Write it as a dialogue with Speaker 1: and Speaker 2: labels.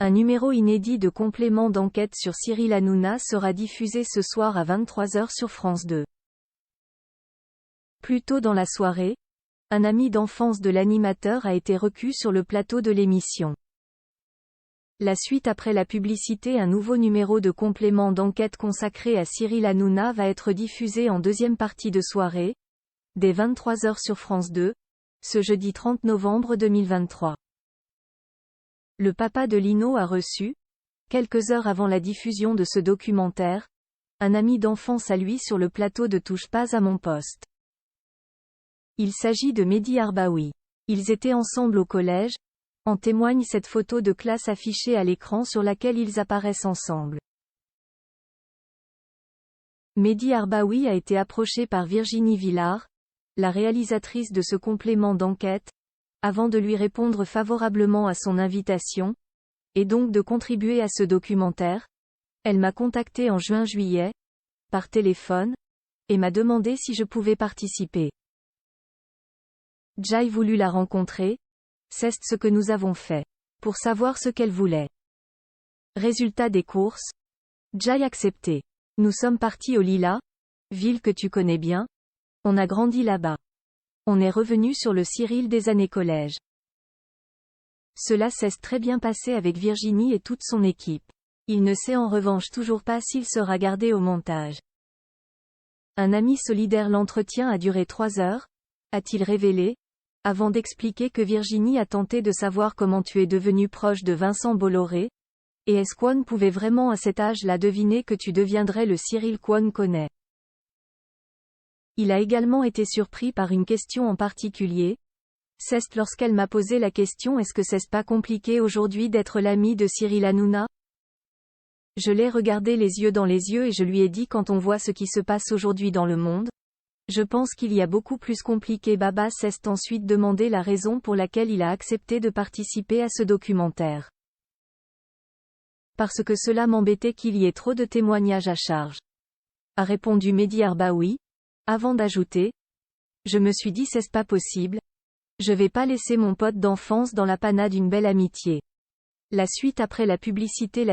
Speaker 1: Un numéro inédit de complément d'enquête sur Cyril Hanouna sera diffusé ce soir à 23h sur France 2. Plus tôt dans la soirée, un ami d'enfance de l'animateur a été reçu sur le plateau de l'émission. La suite après la publicité, un nouveau numéro de complément d'enquête consacré à Cyril Hanouna va être diffusé en deuxième partie de soirée, dès 23h sur France 2, ce jeudi 30 novembre 2023. Le papa de Lino a reçu, quelques heures avant la diffusion de ce documentaire, un ami d'enfance à lui sur le plateau de Touche pas à mon poste. Il s'agit de Mehdi Arbaoui. Ils étaient ensemble au collège, en témoigne cette photo de classe affichée à l'écran sur laquelle ils apparaissent ensemble. Mehdi Arbaoui a été approché par Virginie Villard, la réalisatrice de ce complément d'enquête, avant de lui répondre favorablement à son invitation, et donc de contribuer à ce documentaire. Elle m'a contacté en juin-juillet, par téléphone, et m'a demandé si je pouvais participer. J'ai voulu la rencontrer, c'est ce que nous avons fait, pour savoir ce qu'elle voulait. Résultat des courses, j'ai accepté. Nous sommes partis au Lilas, ville que tu connais bien, on a grandi là-bas. On est revenu sur le Cyril des années collège. Cela s'est très bien passé avec Virginie et toute son équipe. Il ne sait en revanche toujours pas s'il sera gardé au montage. Un ami solidaire. L'entretien a duré 3 heures, a-t-il révélé, avant d'expliquer que Virginie a tenté de savoir comment tu es devenu proche de Vincent Bolloré, et est-ce qu'on pouvait vraiment à cet âge-là deviner que tu deviendrais le Cyril qu'on connaît. Il a également été surpris par une question en particulier. C'est lorsqu'elle m'a posé la question: est-ce que c'est pas compliqué aujourd'hui d'être l'ami de Cyril Hanouna? Je l'ai regardé les yeux dans les yeux et je lui ai dit: quand on voit ce qui se passe aujourd'hui dans le monde, je pense qu'il y a beaucoup plus compliqué. Baba s'est ensuite demandé la raison pour laquelle il a accepté de participer à ce documentaire. Parce que cela m'embêtait qu'il y ait trop de témoignages à charge, a répondu Mehdi Arbaoui, avant d'ajouter: je me suis dit c'est pas possible, je vais pas laisser mon pote d'enfance dans la panade d'une belle amitié. La suite après la publicité.